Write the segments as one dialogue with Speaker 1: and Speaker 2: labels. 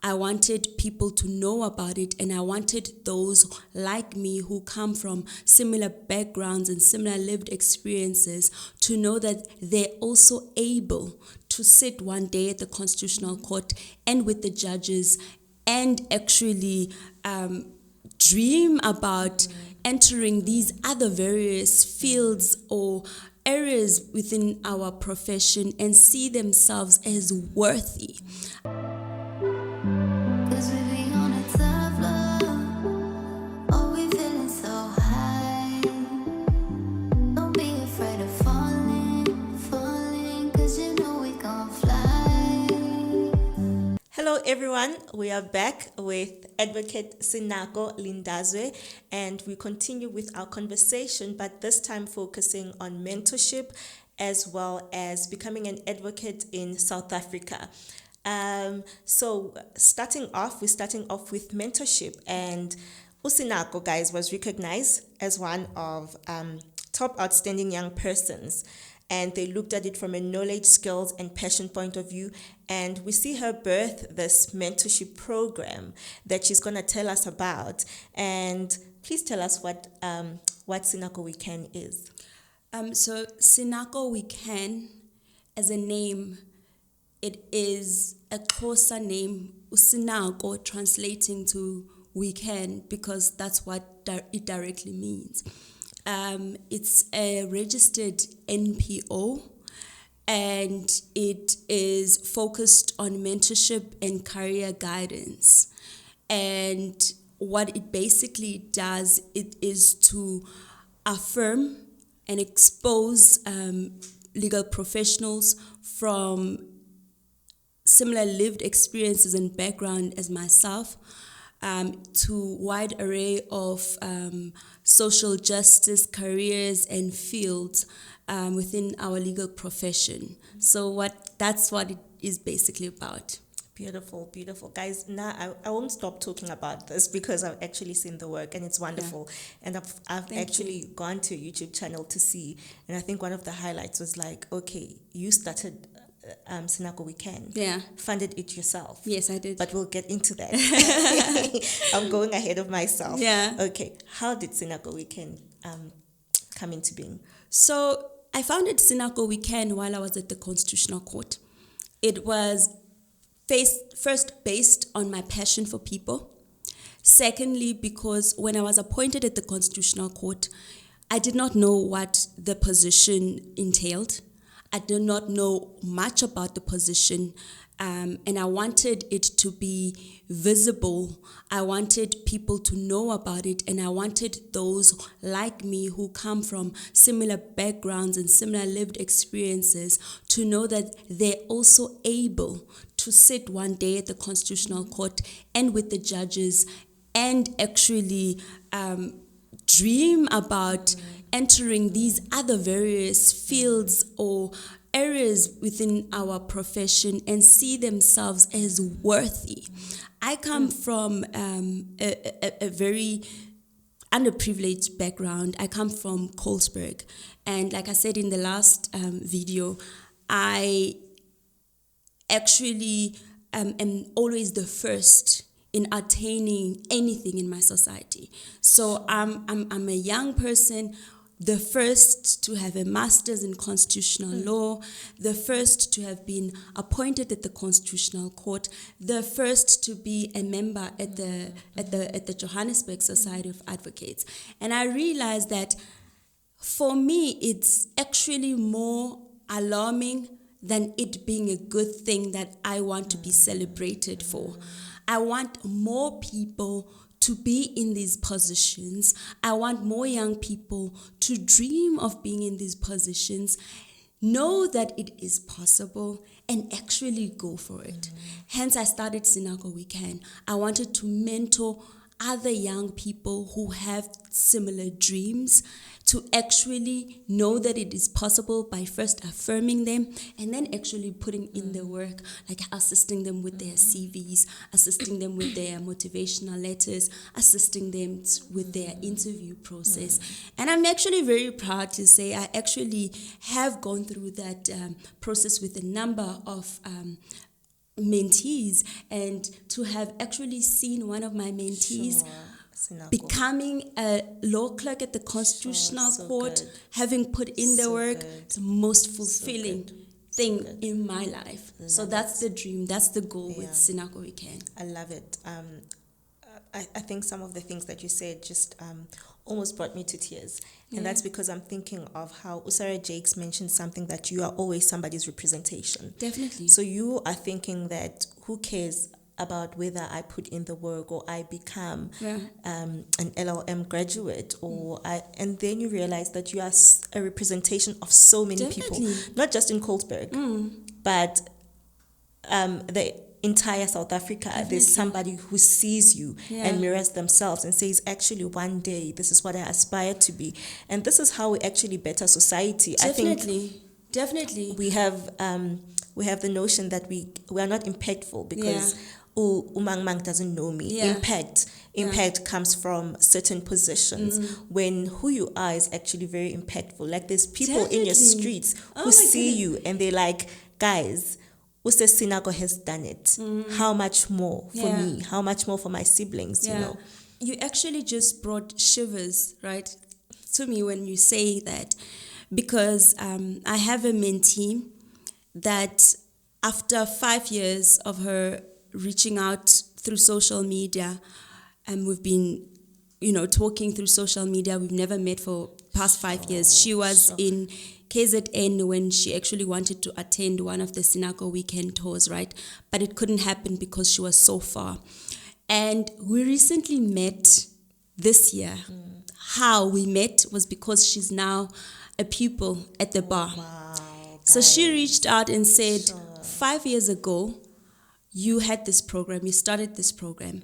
Speaker 1: I wanted people to know about it, and I wanted those like me who come from similar backgrounds and similar lived experiences to know that they're also able to sit one day at the Constitutional Court and with the judges and actually dream about entering these other various fields or areas within our profession and see themselves as worthy.
Speaker 2: Hello everyone, we are back with Advocate Sinako Lindazwe, and we continue with our conversation, but this time focusing on mentorship as well as becoming an advocate in South Africa. So starting off with mentorship, and Sinako, guys, was recognized as one of top outstanding young persons. And they looked at it from a knowledge, skills, and passion point of view. And we see her birth this mentorship program that she's going to tell us about. And please tell us what Sinako We Can is.
Speaker 1: So Sinako We Can, as a name, it is a closer name, Sinako, translating to we can, because that's what it directly means. It's a registered NPO, and it is focused on mentorship and career guidance. And what it basically does, it is to affirm and expose legal professionals from similar lived experiences and background as myself, to wide array of social justice careers and fields within our legal profession. So that's what it is basically about.
Speaker 2: Beautiful, beautiful. Guys, now I won't stop talking about this because I've actually seen the work and it's wonderful. Yeah. And I've actually gone to a YouTube channel to see, and I think one of the highlights was like, okay, you started Sinako We Can.
Speaker 1: Yeah.
Speaker 2: Funded it yourself.
Speaker 1: Yes, I did.
Speaker 2: But we'll get into that. I'm going ahead of myself.
Speaker 1: Yeah.
Speaker 2: Okay. How did Sinako We Can come into being?
Speaker 1: So I founded Sinako We Can while I was at the Constitutional Court. It was first based on my passion for people. Secondly, because when I was appointed at the Constitutional Court, I did not know what the position entailed. I did not know much about the position, and I wanted it to be visible. I wanted people to know about it, and I wanted those like me who come from similar backgrounds and similar lived experiences to know that they're also able to sit one day at the Constitutional Court and with the judges and actually dream about entering these other various fields or areas within our profession and see themselves as worthy. I come from a very underprivileged background. I come from Colesberg, and like I said in the last video, I actually am always the first in attaining anything in my society. So I'm a young person, the first to have a master's in constitutional law, the first to have been appointed at the Constitutional Court, the first to be a member at the Johannesburg Society of Advocates. And I realized that for me, it's actually more alarming than it being a good thing that I want to be celebrated for. I want more people to be in these positions. I want more young people to dream of being in these positions, know that it is possible, and actually go for it. Hence, I started Sinako We Can. I wanted to mentor other young people who have similar dreams to actually know that it is possible by first affirming them and then actually putting in the work, like assisting them with their CVs, assisting them with their motivational letters, assisting them with their interview process. And I'm actually very proud to say I actually have gone through that process with a number of mentees, and to have actually seen one of my mentees
Speaker 2: Sinako.
Speaker 1: becoming a law clerk at the Constitutional
Speaker 2: so
Speaker 1: Court,
Speaker 2: good.
Speaker 1: having put in the
Speaker 2: So
Speaker 1: work,
Speaker 2: good.
Speaker 1: it's the most fulfilling thing
Speaker 2: good.
Speaker 1: in my life. So
Speaker 2: Love
Speaker 1: that's the dream, that's the goal with
Speaker 2: Yeah.
Speaker 1: Sinako We Can.
Speaker 2: I love it. I think some of the things that you said just almost brought me to tears. And that's because I'm thinking of how Usara Jakes mentioned something, that you are always somebody's representation.
Speaker 1: Definitely.
Speaker 2: So you are thinking that who cares about whether I put in the work or I become an LLM graduate, or and then you realize that you are a representation of so many people, not just in Colesberg, but the entire South Africa. There's somebody who sees you and mirrors themselves and says, actually, one day this is what I aspire to be, and this is how we actually better society.
Speaker 1: Definitely.
Speaker 2: We have the notion that we are not impactful because Umang doesn't know me. Impact comes from certain positions, when who you are is actually very impactful. Like, there's people in your streets who see you and they're like, guys, Uste Sinako has done it. How much more for me? How much more for my siblings? You know.
Speaker 1: You actually just brought shivers, right, to me when you say that, because I have a mentee that after 5 years of her reaching out through social media, and we've been, talking through social media. We've never met for past 5 years. She was in KZN when she actually wanted to attend one of the Sinako Weekend tours, right? But it couldn't happen because she was so far. And we recently met this year. How we met was because she's now a pupil at the bar.
Speaker 2: Wow,
Speaker 1: so she reached out and said, 5 years ago, you had this program, you started this program,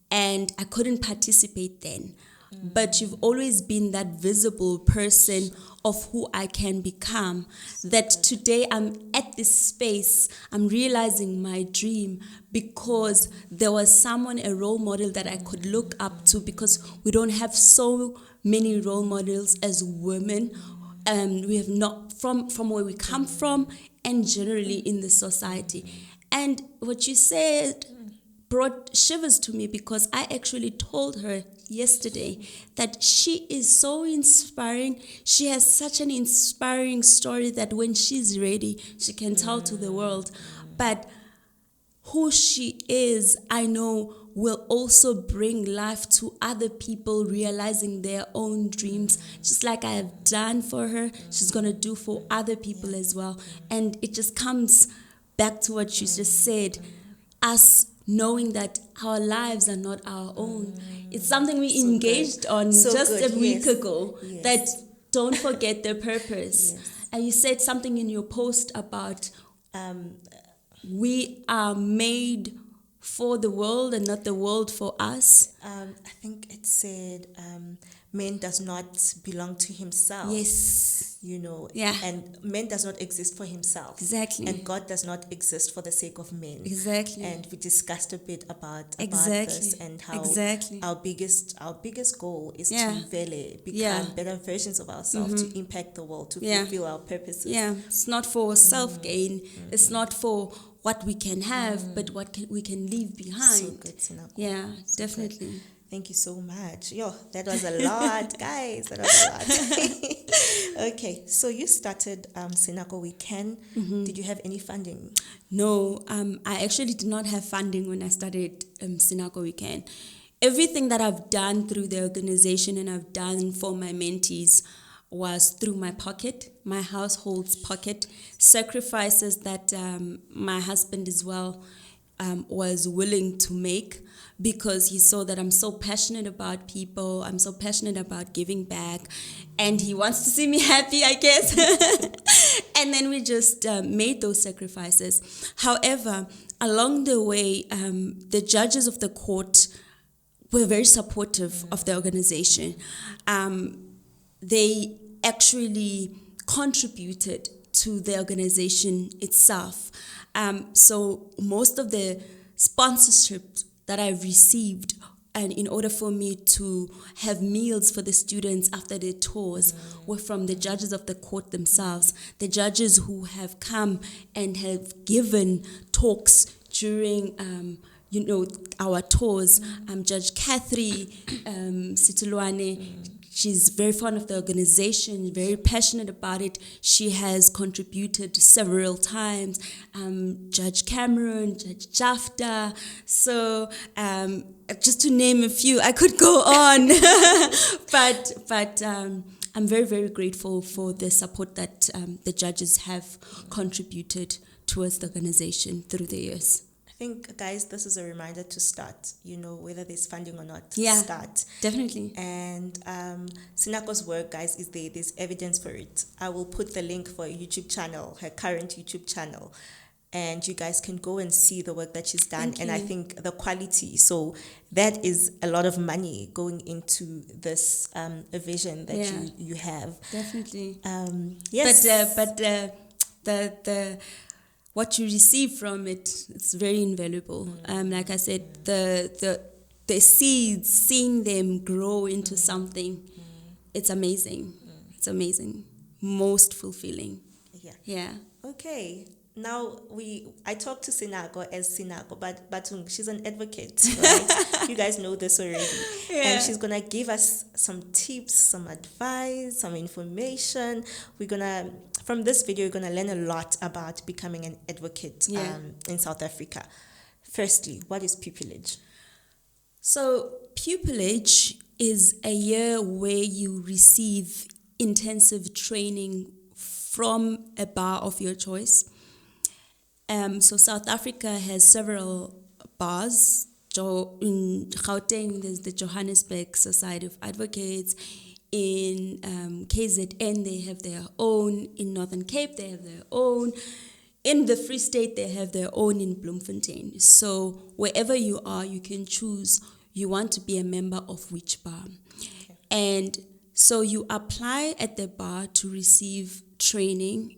Speaker 1: and I couldn't participate then. But you've always been that visible person of who I can become, that today I'm at this space, I'm realizing my dream because there was someone, a role model that I could look up to, because we don't have so many role models as women. We have not, from where we come from and generally in the society. And what you said brought shivers to me, because I actually told her yesterday that she is so inspiring. She has such an inspiring story that when she's ready, she can tell to the world. But who she is, I know, will also bring life to other people realizing their own dreams. Just like I have done for her, she's going to do for other people as well. And it just comes back to what you just said, us knowing that our lives are not our own. It's something we engaged on just a week ago, that don't forget the purpose. And you said something in your post about we are made for the world and not the world for us.
Speaker 2: I think it said man does not belong to himself.
Speaker 1: Yes.
Speaker 2: And man does not exist for himself.
Speaker 1: Exactly.
Speaker 2: And God does not exist for the sake of men.
Speaker 1: Exactly.
Speaker 2: And we discussed a bit about this, and how our biggest goal is to become better versions of ourselves, to impact the world, to fulfill our purposes.
Speaker 1: Yeah, it's not for self-gain. It's not for what we can have, but what we can leave behind.
Speaker 2: So good, Sinako.
Speaker 1: Yeah, so definitely.
Speaker 2: Good. Thank you so much. That was a lot, guys. That was a lot. Okay, so you started Sinako We Can. Did you have any funding?
Speaker 1: No, I actually did not have funding when I started Sinako We Can. Everything that I've done through the organization and I've done for my mentees was through my pocket, my household's pocket, sacrifices that my husband as well was willing to make, because he saw that I'm so passionate about people, I'm so passionate about giving back, and he wants to see me happy, I guess. And then we just made those sacrifices. However, along the way, the judges of the court were very supportive of the organization. They actually contributed to the organization itself. So most of the sponsorships that I've received, and in order for me to have meals for the students after their tours, were from the judges of the court themselves, the judges who have come and have given talks during our tours. Judge Catherine Sitilwane, she's very fond of the organization, very passionate about it. She has contributed several times. Judge Cameron, Judge Jafta. So just to name a few, I could go on. but I'm very, very grateful for the support that the judges have contributed towards the organization through the years.
Speaker 2: I think, guys, this is a reminder to start, whether there's funding or not, start.
Speaker 1: Definitely.
Speaker 2: And Sinako's work, guys, is there. There's evidence for it. I will put the link for a YouTube channel, her current YouTube channel, and you guys can go and see the work that she's done. And I think the quality, so that is a lot of money going into this vision that you have.
Speaker 1: Definitely.
Speaker 2: Yes.
Speaker 1: But the what you receive from it, it's very invaluable. Like I said, the seeds, seeing them grow into something, it's amazing. It's amazing. Most fulfilling. Yeah.
Speaker 2: Okay. Now I talk to Sinako as Sinako, but Batung, she's an advocate, right? You guys know this already. And she's gonna give us some tips, some advice, some information. From this video, you're gonna learn a lot about becoming an advocate in South Africa. Firstly, what is pupillage?
Speaker 1: So pupillage is a year where you receive intensive training from a bar of your choice. So South Africa has several bars. In Gauteng, there's the Johannesburg Society of Advocates. In KZN, they have their own. In Northern Cape, they have their own. In the Free State, they have their own in Bloemfontein. So wherever you are, you can choose you want to be a member of which bar. Okay. And so you apply at the bar to receive training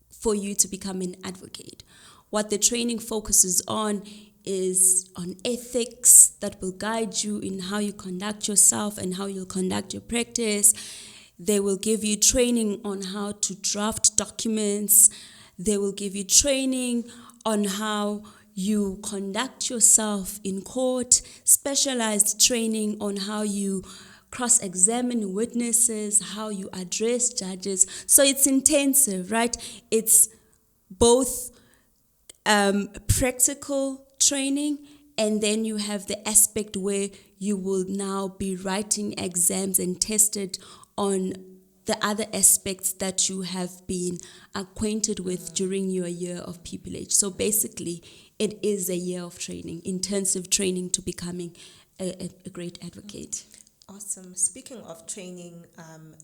Speaker 1: for you to become an advocate. What the training focuses on is on ethics that will guide you in how you conduct yourself and how you'll conduct your practice. They will give you training on how to draft documents. They will give you training on how you conduct yourself in court, specialized training on how you cross-examine witnesses, how you address judges. So it's intensive, right? It's both practical training, and then you have the aspect where you will now be writing exams and tested on the other aspects that you have been acquainted with during your year of pupillage. So basically, it is a year of training, intensive training to becoming a great advocate.
Speaker 2: Awesome. Speaking of training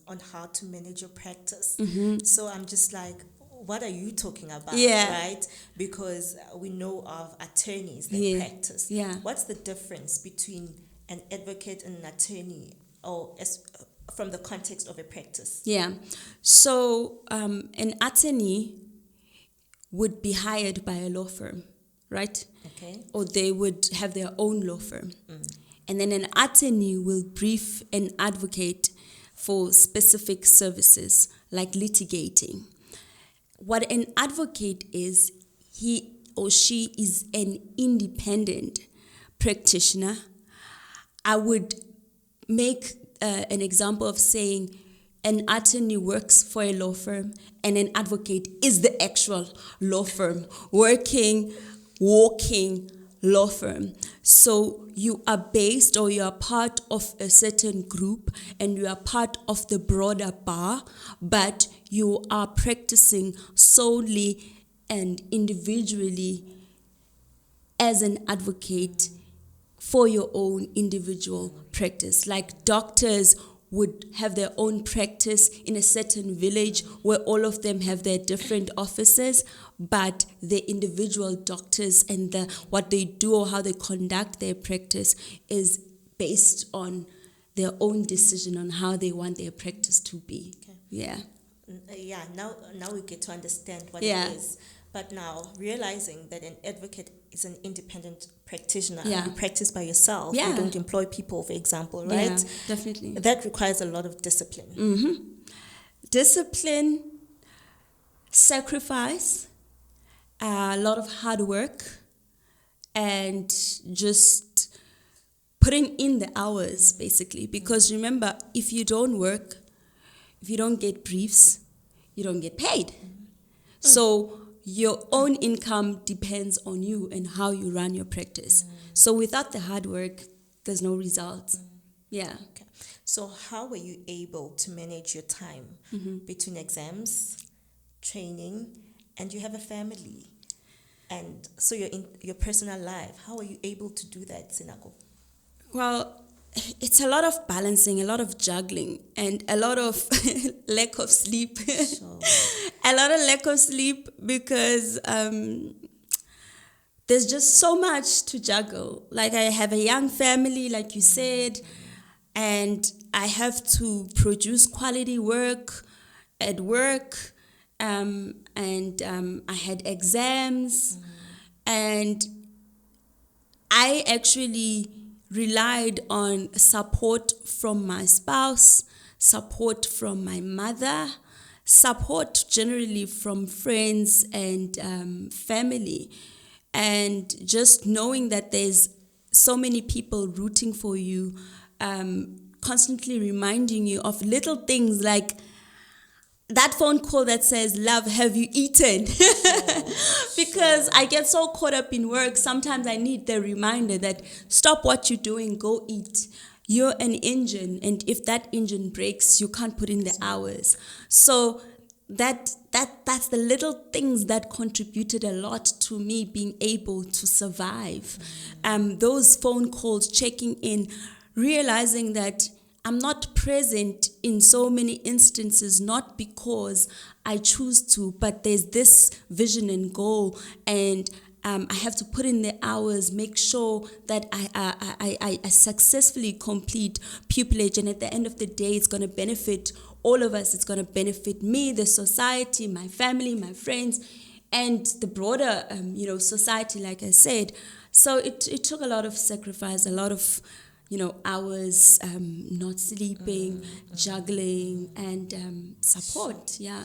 Speaker 2: on how to manage your practice, so I'm just like, what are you talking about, right? Because we know of attorneys that practice. Yeah. What's the difference between an advocate and an attorney, or from the context of a practice?
Speaker 1: Yeah. So an attorney would be hired by a law firm, right?
Speaker 2: Okay.
Speaker 1: Or they would have their own law firm. And then an attorney will brief an advocate for specific services like litigating. What an advocate is, he or she is an independent practitioner. I would make an example of saying an attorney works for a law firm and an advocate is the actual law firm, walking law firm. So you are based, or you are part of a certain group and you are part of the broader bar, but you are practicing solely and individually as an advocate for your own individual practice. Like doctors would have their own practice in a certain village where all of them have their different offices, but the individual doctors and what they do or how they conduct their practice is based on their own decision on how they want their practice to be. Okay.
Speaker 2: Yeah. Now we get to understand what it is. But now, realizing that an advocate is an independent practitioner, and you practice by yourself, you don't employ people, for example, right?
Speaker 1: Yeah, definitely.
Speaker 2: That requires a lot of discipline.
Speaker 1: Discipline, sacrifice, a lot of hard work, and just putting in the hours, basically. Because remember, if you don't work, if you don't get briefs, you don't get paid. So your own income depends on you and how you run your practice. So without the hard work, there's no results. Yeah.
Speaker 2: Okay. So how were you able to manage your time between exams, training, and you have a family? And so you're in your personal life. How are you able to do that, Sinako?
Speaker 1: Well, it's a lot of balancing, a lot of juggling, and a lot of lack of sleep.
Speaker 2: Sure.
Speaker 1: A lot of lack of sleep because there's just so much to juggle. Like, I have a young family, like you said, and I have to produce quality work at work, and I had exams, and I actually relied on support from my spouse, support from my mother, support generally from friends and family, and just knowing that there's so many people rooting for you, constantly reminding you of little things like that phone call that says, "Love, have you eaten?" Because I get so caught up in work. Sometimes I need the reminder that stop what you're doing, go eat. You're an engine, and if that engine breaks, you can't put in the hours. So that's the little things that contributed a lot to me being able to survive. Those phone calls, checking in, realizing that I'm not present in so many instances, not because I choose to, but there's this vision and goal, and I have to put in the hours, make sure that I successfully complete pupillage, and at the end of the day, it's going to benefit all of us. It's going to benefit me, the society, my family, my friends, and the broader, society, like I said. So it took a lot of sacrifice, a lot of hours, not sleeping, juggling, and support. Yeah.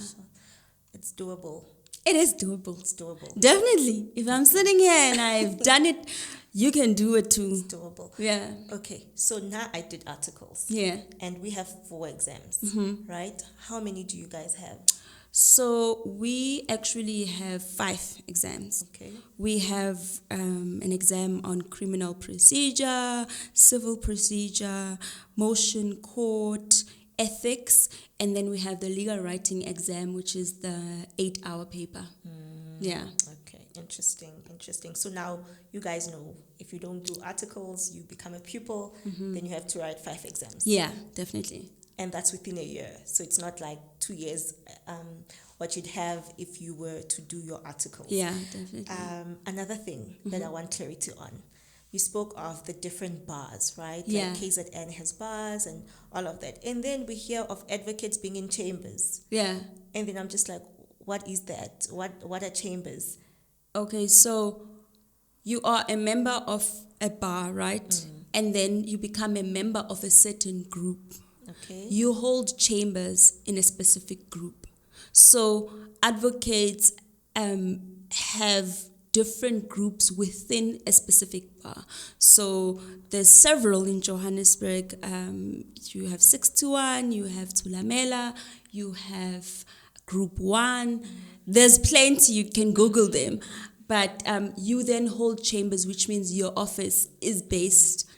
Speaker 2: It's doable.
Speaker 1: It is doable.
Speaker 2: It's doable.
Speaker 1: Definitely. If I'm sitting here and I've done it, you can do it too.
Speaker 2: It's doable.
Speaker 1: Yeah.
Speaker 2: Okay, so now I did articles.
Speaker 1: Yeah.
Speaker 2: And we have 4 exams, right? How many do you guys have?
Speaker 1: So we actually have 5 exams.
Speaker 2: Okay.
Speaker 1: We have an exam on criminal procedure, civil procedure, motion court, ethics, and then we have the legal writing exam, which is the 8-hour paper. Yeah.
Speaker 2: Okay, interesting. So now you guys know if you don't do articles, you become a pupil, then you have to write 5 exams.
Speaker 1: Yeah, definitely.
Speaker 2: And that's within a year. So it's not like 2 years, what you'd have if you were to do your articles.
Speaker 1: Yeah, definitely.
Speaker 2: Another thing that I want clarity on. You spoke of the different bars, right?
Speaker 1: Yeah.
Speaker 2: Like KZN has bars and all of that. And then we hear of advocates being in chambers.
Speaker 1: Yeah.
Speaker 2: And then I'm just like, what is that? What are chambers?
Speaker 1: Okay, so you are a member of a bar, right? And then you become a member of a certain group.
Speaker 2: Okay.
Speaker 1: You hold chambers in a specific group. So advocates have different groups within a specific bar. So there's several in Johannesburg. You have 621, you have Tulamela, you have Group 1. There's plenty, you can Google them. But you then hold chambers, which means your office is based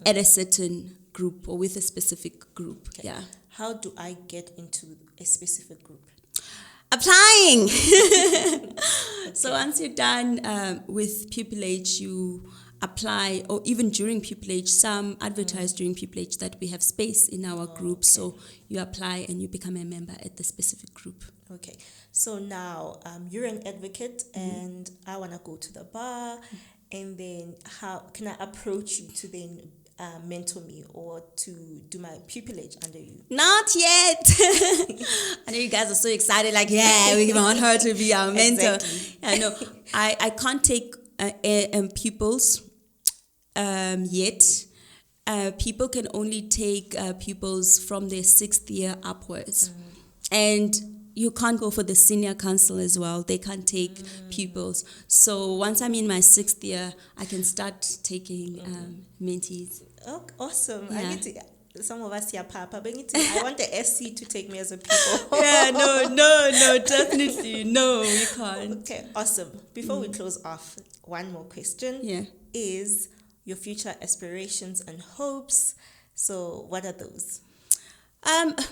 Speaker 1: at a certain group or with a specific group.
Speaker 2: Okay.
Speaker 1: Yeah.
Speaker 2: How do I get into a specific group?
Speaker 1: Applying. So once you're done with pupillage, you apply, or even during pupillage, some advertise during pupillage that we have space in our group. Okay. So you apply and you become a member at the specific group.
Speaker 2: Okay. So now you're an advocate and I want to go to the bar, and then how can I approach you to then mentor me or to do my pupillage under you?
Speaker 1: Not yet. I know you guys are so excited, like, yeah, we want her to be our mentor.
Speaker 2: Exactly.
Speaker 1: I know. I can't take pupils yet. People can only take pupils from their 6th year upwards. And you can't go for the senior council as well. They can't take pupils. So once I'm in my 6th year, I can start taking mentees.
Speaker 2: Oh, awesome.
Speaker 1: Yeah.
Speaker 2: I need to, some of us here, Papa, but I want the SC to take me as a pupil.
Speaker 1: Yeah, no, definitely. No, you can't.
Speaker 2: Okay, awesome. Before we close off, one more question.
Speaker 1: Yeah.
Speaker 2: Is your future aspirations and hopes. So what are those?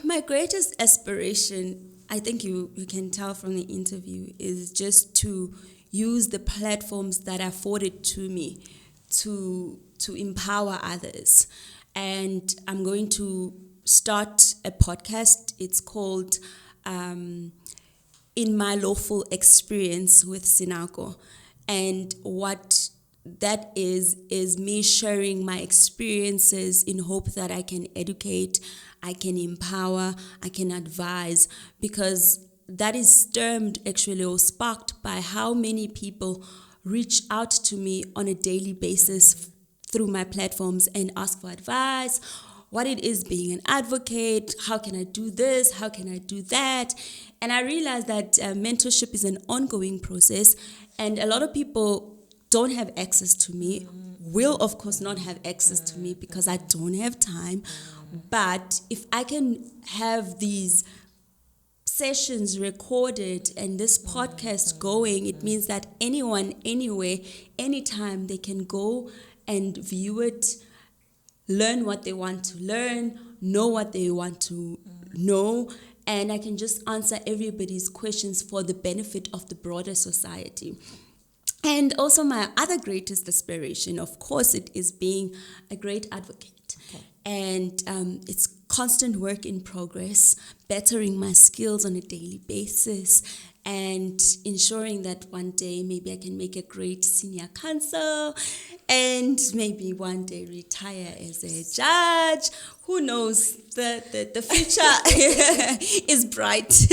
Speaker 1: My greatest aspiration, I think you can tell from the interview, is just to use the platforms that are afforded to me to empower others. And I'm going to start a podcast. It's called In My Lawful Experience with Sinako. And what that is me sharing my experiences in hope that I can educate, I can empower, I can advise, because that is stemmed actually or sparked by how many people reach out to me on a daily basis through my platforms and ask for advice, what it is being an advocate, how can I do this, how can I do that. And I realized that mentorship is an ongoing process, and a lot of people don't have access to me, will of course not have access to me because I don't have time. But if I can have these sessions recorded and this podcast going, it means that anyone, anywhere, anytime, they can go and view it, learn what they want to learn, know what they want to know, and I can just answer everybody's questions for the benefit of the broader society. And also my other greatest aspiration, of course, it is being a great advocate. Okay. And it's constant work in progress, bettering my skills on a daily basis, and ensuring that one day maybe I can make a great senior counsel, and maybe one day retire as a judge. Who knows? The future is bright.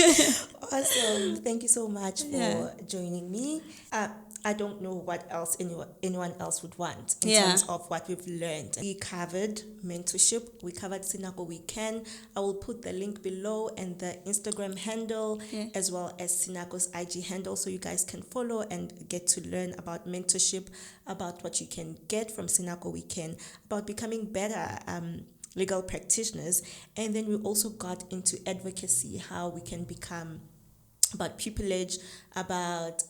Speaker 2: Awesome. Thank you so much for joining me. I don't know what else anyone else would want in terms of what we've learned. We covered mentorship. We covered Sinako We Can. I will put the link below and the Instagram handle as well as Sinako's IG handle, so you guys can follow and get to learn about mentorship, about what you can get from Sinako We Can, about becoming better legal practitioners. And then we also got into advocacy, how we can become, about pupillage, about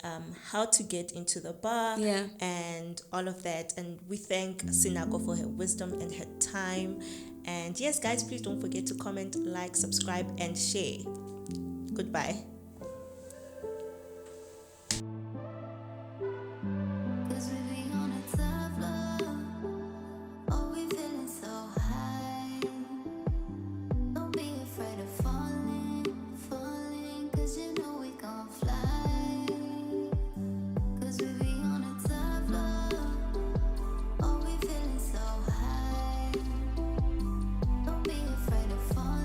Speaker 2: how to get into the bar, and all of that. And we thank Sinako for her wisdom and her time. And yes, guys, please don't forget to comment, like, subscribe, and share. Goodbye.